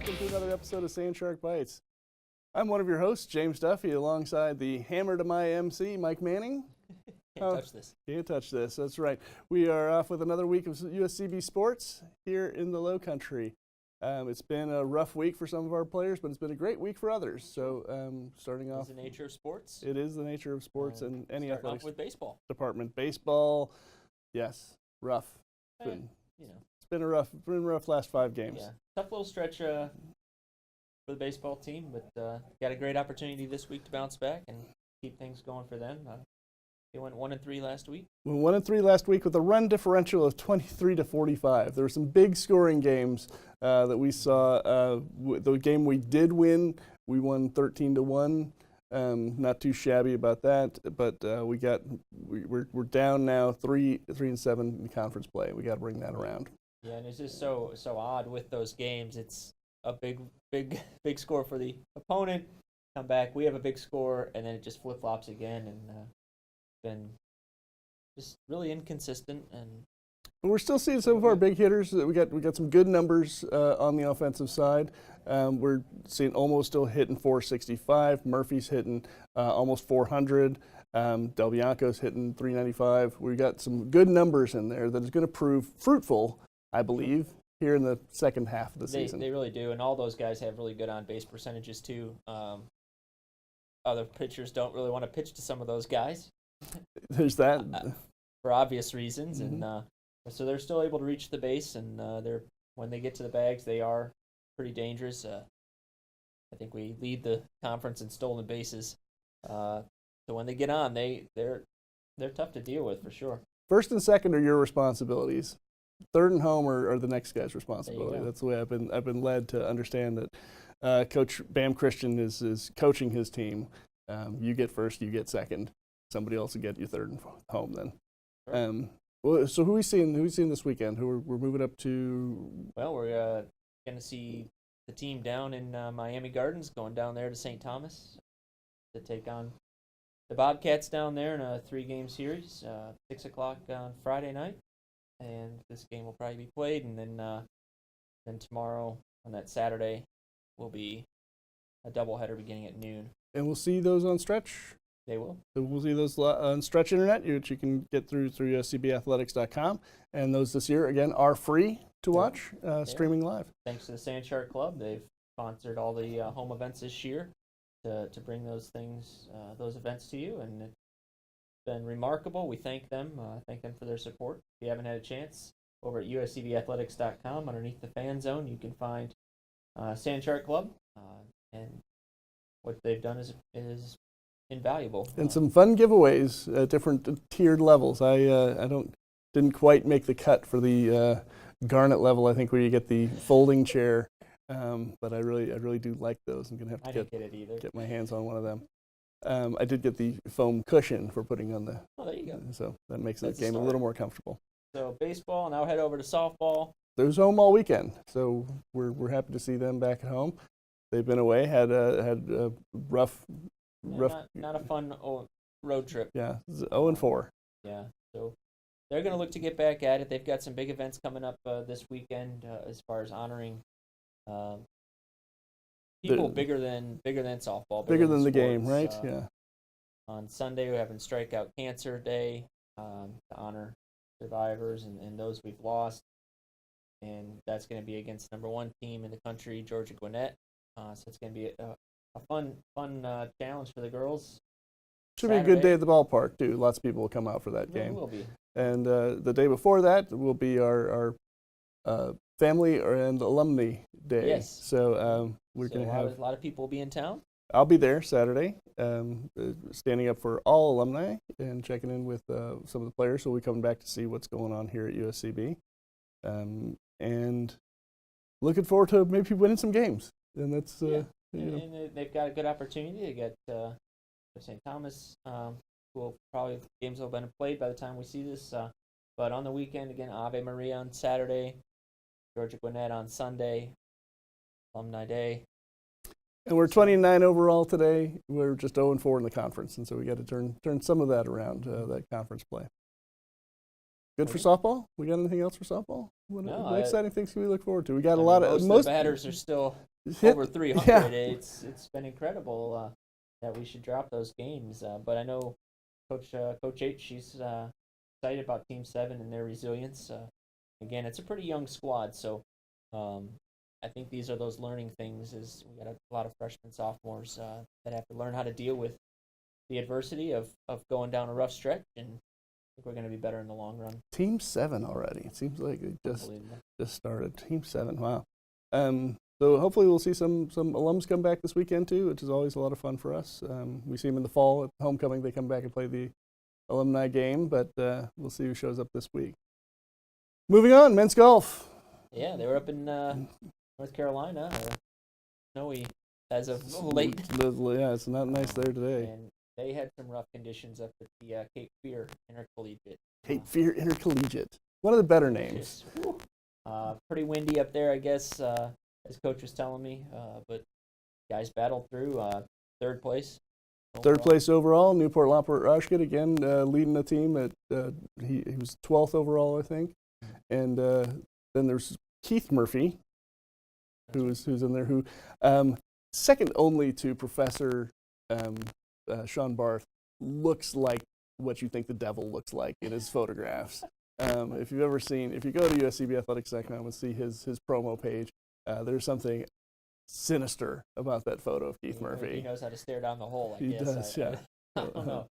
welcome to another episode of Sandshark Bites. I'm one of your hosts, James Duffy, alongside the hammer to my MC, Mike Manning. Can't touch this. Can't touch this, that's right. We are off with another week of USCB sports here in the Low Country. It's been a rough week for some of our players, but it's been a great week for others. So starting off. It's the nature of sports. It is the nature of sports and any athletics with baseball department. Baseball, yes, rough. It's been a rough last 5 games. Yeah, tough little stretch for the baseball team, but got a great opportunity this week to bounce back and keep things going for them. They went 1-3 last week. We went 1-3 last week with a run differential of 23-45. There were some big scoring games that we saw. The game we did win, we won 13-1. Not too shabby about that, but we're down now 3-7 in conference play. We got to bring that around. Yeah, and it's just so odd with those games. It's a big score for the opponent. Come back, we have a big score, and then it just flip flops again, and been just really inconsistent. But we're still seeing some of our big hitters. We got some good numbers on the offensive side. We're seeing Olmo still hitting 465. Murphy's hitting almost 400. Del Bianco's hitting 395. We got some good numbers in there that is going to prove fruitful, I believe, here in the second half of the season. They really do, and all those guys have really good on-base percentages too. Other pitchers don't really want to pitch to some of those guys. There's that. For obvious reasons, Mm-hmm. and so they're still able to reach the base, and when they get to the bags, they are pretty dangerous. I think we lead the conference in stolen bases. So when they get on, they're tough to deal with for sure. First and second are your responsibilities. Third and home are the next guy's responsibility. That's the way I've been led to understand that. Coach Bam Christian is coaching his team. You get first, you get second. Somebody else will get you third and home then. Sure. So who we seeing this weekend? Who we're moving up to? Well, we're going to see the team down in Miami Gardens, going down there to St. Thomas to take on the Bobcats down there in a 3-game series, 6 o'clock on Friday night. And this game will probably be played, and then tomorrow on that Saturday will be a doubleheader beginning at noon. And we'll see those on Stretch. They will. So we'll see those on Stretch Internet, which you can get through cbathletics.com. And those this year, again, are free to watch, streaming live. Thanks to the Sandshark Club. They've sponsored all the home events this year to bring those events to you, and it's been remarkable. We thank them for their support. If you haven't had a chance, over at uscbathletics.com, underneath the fan zone, you can find Sandshark Club, and what they've done is invaluable. And some fun giveaways at different tiered levels. I didn't quite make the cut for the garnet level, I think, where you get the folding chair. But I really do like those. I'm gonna have to get my hands on one of them. I did get the foam cushion for putting on the. Oh, there you go. So that makes the game a little more comfortable. So baseball. Now head over to softball. There's home all weekend, so we're happy to see them back at home. They've been away, had a rough. Not a fun road trip. Yeah, 0-4. Yeah, so they're going to look to get back at it. They've got some big events coming up this weekend as far as honoring people bigger than softball. Bigger than the sports. game, right? Yeah. On Sunday, we're having Strikeout Cancer Day to honor survivors and those we've lost. And that's going to be against the #1 team in the country, Georgia Gwinnett. So it's going to be a fun challenge for the girls. Should be a good day at the ballpark, too. Lots of people will come out for that game. It will be. And the day before that will be our family and alumni day. Yes. So we're going to have a lot of people will be in town. I'll be there Saturday, standing up for all alumni and checking in with some of the players. So we'll be coming back to see what's going on here at USCB. And looking forward to maybe winning some games. And that's and they've got a good opportunity. They got St. Thomas, games will have been played by the time we see this. But on the weekend, again, Ave Maria on Saturday, Georgia Gwinnett on Sunday, Alumni Day. And we're 29 overall today. We're just 0-4 in the conference, and so we got to turn some of that around, that conference play. Good for softball? We got anything else for softball? What exciting things can we look forward to? We got a lot of most of the batters are still over 300. Yeah. It's been incredible that we should drop those games. But I know Coach H, she's excited about Team 7 and their resilience. Again, it's a pretty young squad, so I think these are those learning things. Is we got a lot of freshmen, sophomores that have to learn how to deal with the adversity of going down a rough stretch, and I think we're going to be better in the long run. Team 7 already. It seems like it just started. Team 7. Wow. So hopefully we'll see some alums come back this weekend too, which is always a lot of fun for us. We see them in the fall at homecoming. They come back and play the alumni game, but we'll see who shows up this week. Moving on, men's golf. Yeah, they were up in North Carolina. Snowy as of late. Yeah, it's not nice there today. And they had some rough conditions up at the Cape Fear Intercollegiate. Cape Fear Intercollegiate. One of the better names. Pretty windy up there, I guess, as Coach was telling me. But guys battled through. Third place. Third place overall. Newport Lockport Roshkit again leading the team. He was 12th overall, I think. And then there's Keith Murphy, who's in there, who second only to Professor Sean Barth, looks like what you think the devil looks like in his photographs. If you go to uscbathletics.com and see his promo page, there's something sinister about that photo of Keith Murphy. He knows how to stare down the hole, I he guess. Does, yeah. I don't know.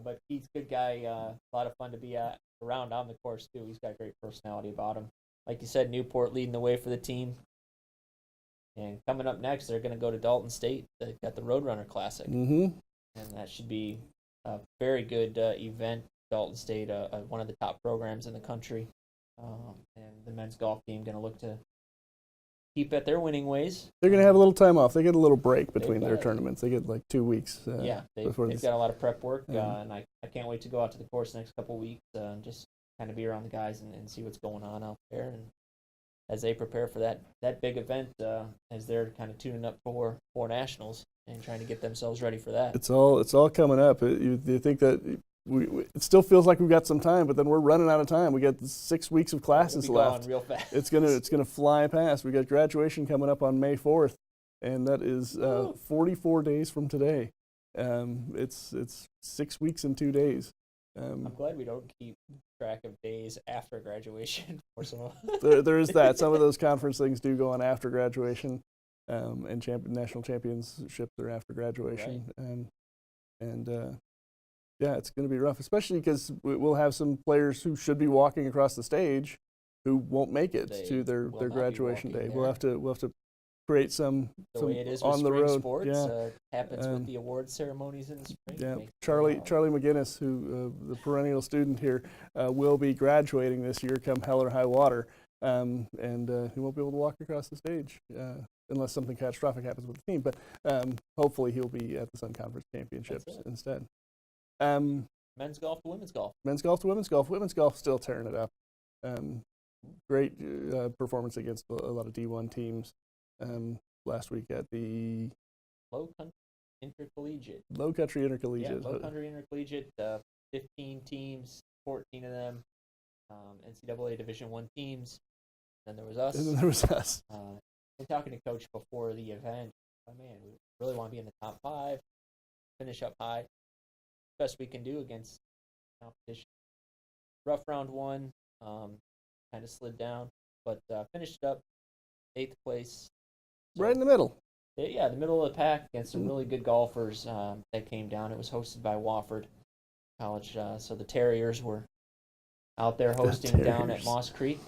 But Keith's a good guy, a lot of fun to be around on the course, too. He's got great personality about him. Like you said, Newport leading the way for the team. And coming up next, they're going to go to Dalton State. They've got the Roadrunner Classic. Mm-hmm. And that should be a very good event. Dalton State, one of the top programs in the country. And the men's golf team going to look to keep at their winning ways. They're going to have a little time off. They get a little break between their tournaments. They get like 2 weeks. They've got a lot of prep work, and I can't wait to go out to the course the next couple of weeks and just kind of be around the guys and see what's going on out there. And as they prepare for that big event, as they're kind of tuning up for nationals and trying to get themselves ready for that. It's all coming up. You think that it still feels like we've got some time, but then we're running out of time. We got 6 weeks of classes left. Real fast. It's gonna fly past. We got graduation coming up on May 4th, and that is 44 days from today. It's 6 weeks and 2 days. I'm glad we don't keep track of days after graduation for some of there is that. Some of those conference things do go on after graduation, and national championships are after graduation, right. Yeah, it's going to be rough, especially because we'll have some players who should be walking across the stage who won't make it to their graduation day. There. We'll have to create some way it is on with the spring road. Sports happens with the award ceremonies in the spring. Yeah, Charlie McGinnis, who the perennial student here, will be graduating this year, come hell or high water, and he won't be able to walk across the stage unless something catastrophic happens with the team. But hopefully he'll be at the Sun Conference Championships instead. Men's golf to women's golf. Men's golf to women's golf. Women's golf still tearing it up. Great performance against a lot of D1 teams last week at the Low Country Intercollegiate. Low Country Intercollegiate. Yeah, Low Country Intercollegiate. 15 teams, 14 of them NCAA Division I teams. Then there was us. And then there was us. Been talking to Coach before the event. Oh man, we really want to be in the top 5, finish up high. Best we can do against competition. Rough round 1, kind of slid down, but finished up 8th place. So, right in the middle. Yeah, the middle of the pack against some really good golfers that came down. It was hosted by Wofford College, so the Terriers were out there hosting down at Moss Creek.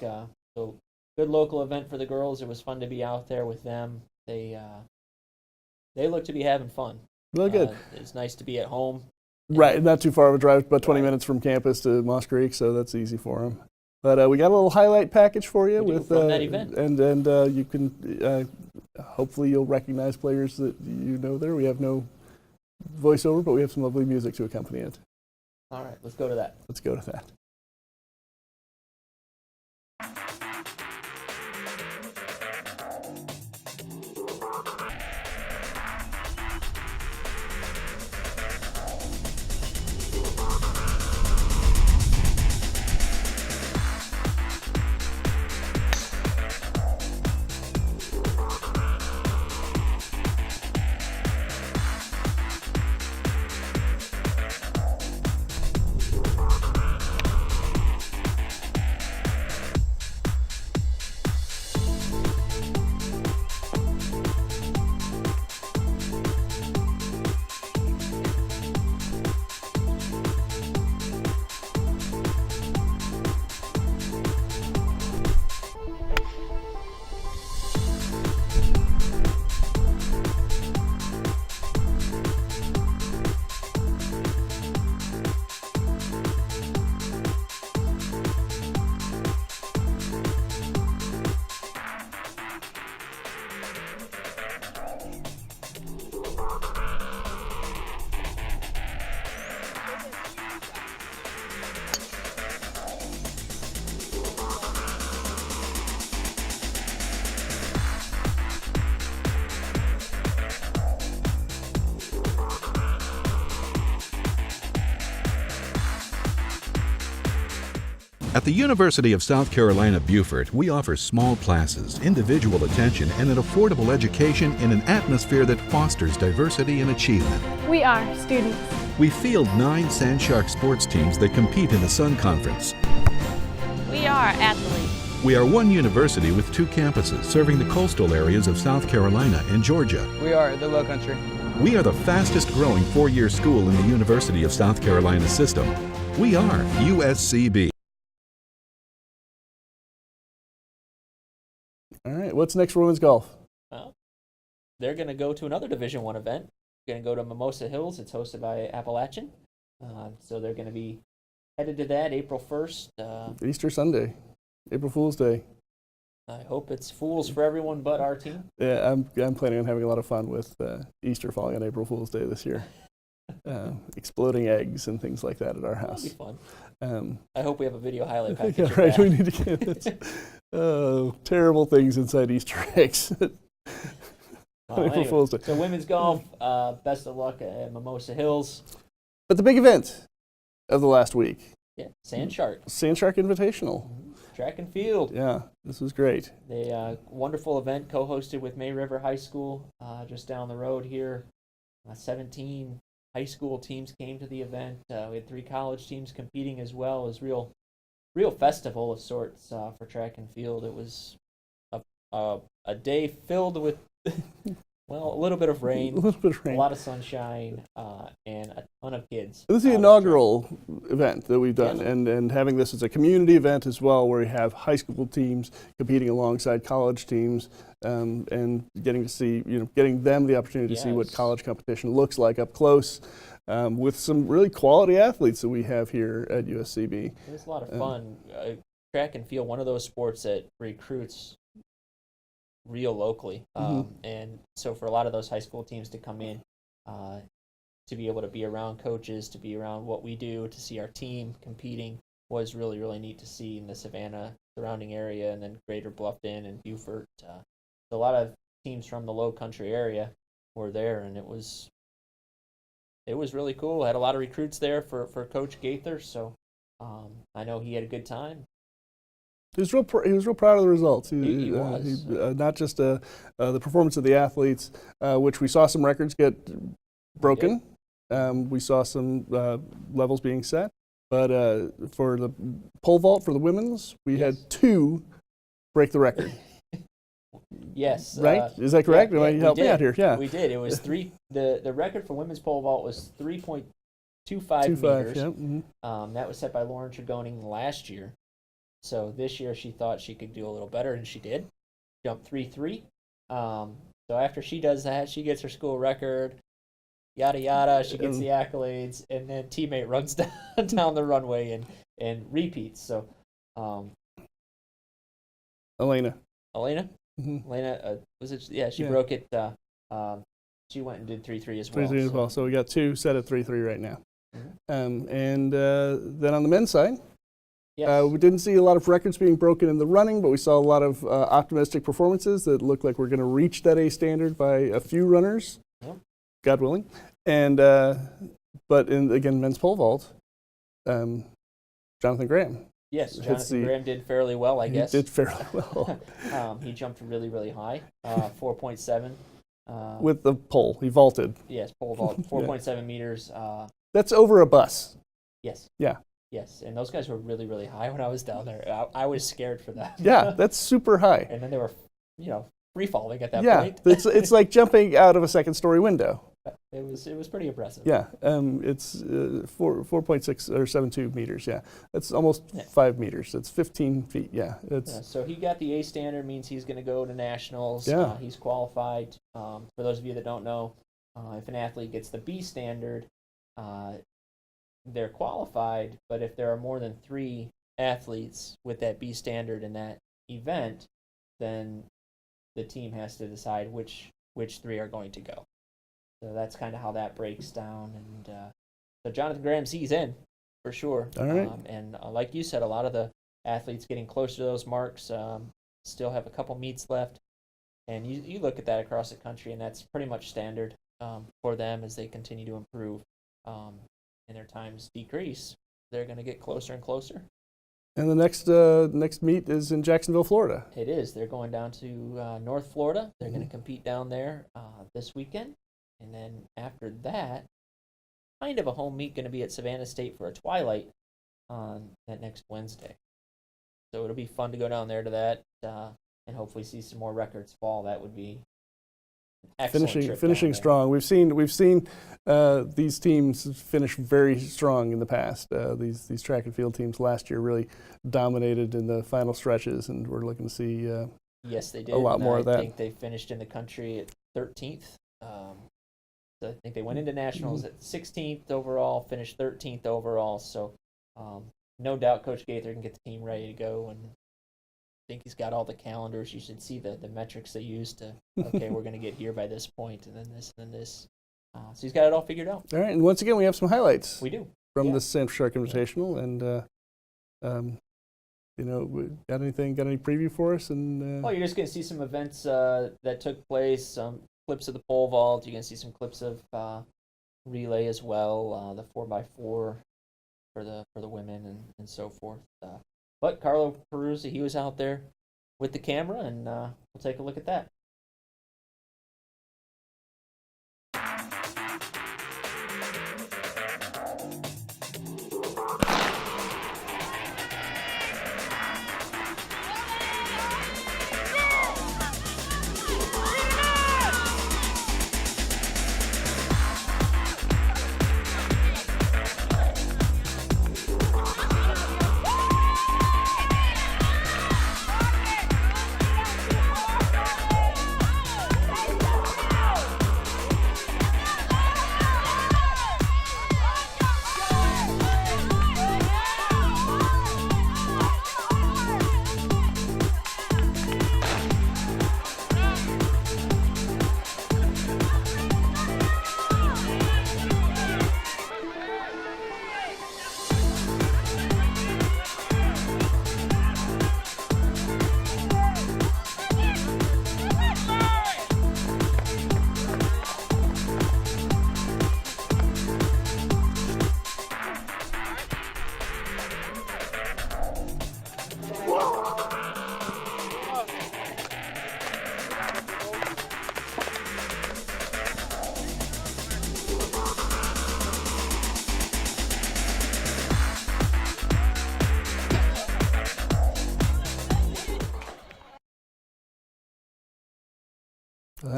So good local event for the girls. It was fun to be out there with them. They look to be having fun. Really good. It's nice to be at home. Right, not too far of a drive, about 20 minutes from campus to Moss Creek, so that's easy for them. But we got a little highlight package for you with from that event, and you can hopefully you'll recognize players that you know there. We have no voiceover, but we have some lovely music to accompany it. All right, let's go to that. Let's go to that. At the University of South Carolina, Beaufort, we offer small classes, individual attention, and an affordable education in an atmosphere that fosters diversity and achievement. We are students. We field 9 Sandshark sports teams that compete in the Sun Conference. We are athletes. We are one university with 2 campuses serving the coastal areas of South Carolina and Georgia. We are the Low Country. We are the fastest growing 4-year school in the University of South Carolina system. We are USCB. All right, what's next for women's golf? Well, they're going to go to another Division I event. They're going to go to Mimosa Hills. It's hosted by Appalachian. So they're going to be headed to that April 1st. Easter Sunday, April Fool's Day. I hope it's fools for everyone but our team. Yeah, I'm planning on having a lot of fun with Easter falling on April Fool's Day this year. Exploding eggs and things like that at our house. That'll be fun. I hope we have a video highlight package. Yeah, of right. that. We need to get terrible things inside Easter eggs. April Anyway, Fool's Day. so women's golf, best of luck at Mimosa Hills. But the big event of the last week, Yeah, Sandshark, Sandshark Invitational. track and field. Yeah, this was great. They wonderful event co-hosted with May River High School, just down the road here. 17 high school teams came to the event. We had 3 college teams competing as well. It was real festival of sorts for track and field. It was a day filled with well, a little bit of rain, A little bit of rain. a lot of sunshine, and a ton of kids. This is the out of inaugural event that we've done, Yeah. and having this as a community event as well, where we have high school teams competing alongside college teams, and getting to see, getting them the opportunity to see what Yes. college competition looks like up close, with some really quality athletes that we have here at USCB. It was a lot of fun. Track and field, one of those sports that recruits real locally. And so for a lot of those high school teams to come in, to be able to be around coaches, to be around what we do, to see our team competing was really, really neat to see in the Savannah surrounding area, and then Greater Bluffton and Beaufort. A lot of teams from the Low Country area were there, and it was really cool. Had a lot of recruits there for Coach Gaither, so I know he had a good time. He was real proud of the results. He was. Not just the performance of the athletes, which we saw some records get broken. We saw some levels being set. But for the pole vault for the women's, we had 2 break the record. Yes. Right? Is that correct? Yeah, Am I we helping did. out here? Yeah. We did. It was the record for women's pole vault was 3.25 2.5. meters. Yeah. Mm-hmm. That was set by Lauren Tregoning last year. So this year she thought she could do a little better, and she did. Jumped 3.3. So after she does that, she gets her school record. Yada yada. She gets the accolades, and then teammate runs down the runway and repeats. So, Elena. Mm-hmm. Elena, was it? Yeah, she Yeah. broke it. She went and did 3.3 as well. 3.3 as well. So we got 2 set at 3.3 right now. Mhm. And then on the men's side, Yes. we didn't see a lot of records being broken in the running, but we saw a lot of optimistic performances that looked like we're going to reach that A standard by a few runners, Yep. God willing. And but again, men's pole vault, Jonathan Graham. Yes, Hits Jonathan Graham did fairly well, I guess. He did fairly well He jumped really, really high, 4.7. with the pole. He vaulted. Yes, pole vault, 4.7 meters. That's over a bus. Yes. Yeah. Yes, and those guys were really, really high when I was down there. I was scared for them. Yeah, that's super high. And then they were, free falling at that Yeah, point. it's like jumping out of a second-story window. It was pretty impressive. Yeah, it's 4.6 or 7.2 meters. Yeah, that's almost Yeah. 5 meters. That's 15 feet. Yeah, it's Yeah, so he got the A standard, means he's going to go to nationals. Yeah. He's qualified. For those of you that don't know, if an athlete gets the B standard, they're qualified. But if there are more than 3 athletes with that B standard in that event, then the team has to decide which 3 are going to go. So that's kind of how that breaks down. And so Jonathan Graham, he's in for sure. All right. And like you said, a lot of the athletes getting close to those marks still have a couple meets left. And you look at that across the country, and that's pretty much standard for them as they continue to improve and their times decrease. They're going to get closer and closer. And the next meet is in Jacksonville, Florida. It is. They're going down to North Florida. They're going to compete down there this weekend. And then after that, kind of a home meet going to be at Savannah State for a twilight on that next Wednesday. So it'll be fun to go down there to that and hopefully see some more records fall. That would be an excellent trip finishing down there. strong. We've seen these teams finish very strong in the past. These track and field teams last year really dominated in the final stretches, and we're looking to see Yes, they did. a lot more of that. I think they finished in the country at 13th. So I think they went into nationals at 16th overall, finished 13th overall. So no doubt Coach Gaither can get the team ready to go, and I think he's got all the calendars. You should see the metrics they use to, okay, we're going to get here by this point, and then this, and then this. So he's got it all figured out. All right, and once again, we have some highlights We do. from yeah. the Sandshark Invitational, and got any preview for us? And Well, you're just going to see some events that took place, some clips of the pole vault. You're going to see some clips of relay as well, the 4x4 for the women and so forth. But Carlo Peruzzi, he was out there with the camera, and we'll take a look at that.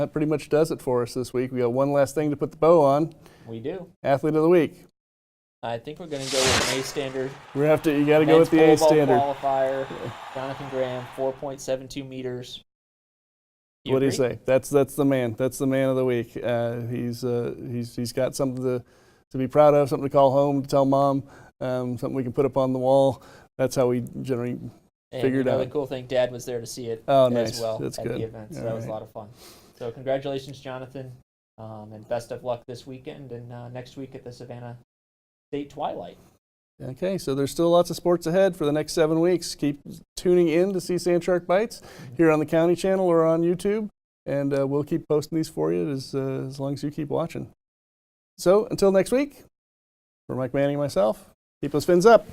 that pretty much does it for us this week. We got one last thing to put the bow on. We do. Athlete of the week. I think we're going to go with an A standard. You got to go with the A Men's pole vault standard. qualifier. Jonathan Graham, 4.72 meters. What do you agree? say? That's the man. That's the man of the week. He's got something to be proud of, something to call home, to tell mom, something we can put up on the wall. That's how we generally figure it out. The cool thing, Dad was there to see it Oh, as nice. well That's at good. the event. So All that was right. a lot of fun. So congratulations, Jonathan, and best of luck this weekend and next week at the Savannah State Twilight. Okay, so there's still lots of sports ahead for the next 7 weeks. Keep tuning in to see Sandshark Bites here on the County Channel or on YouTube, and we'll keep posting these for you as long as you keep watching. So until next week, for Mike Manning and myself, keep those fins up.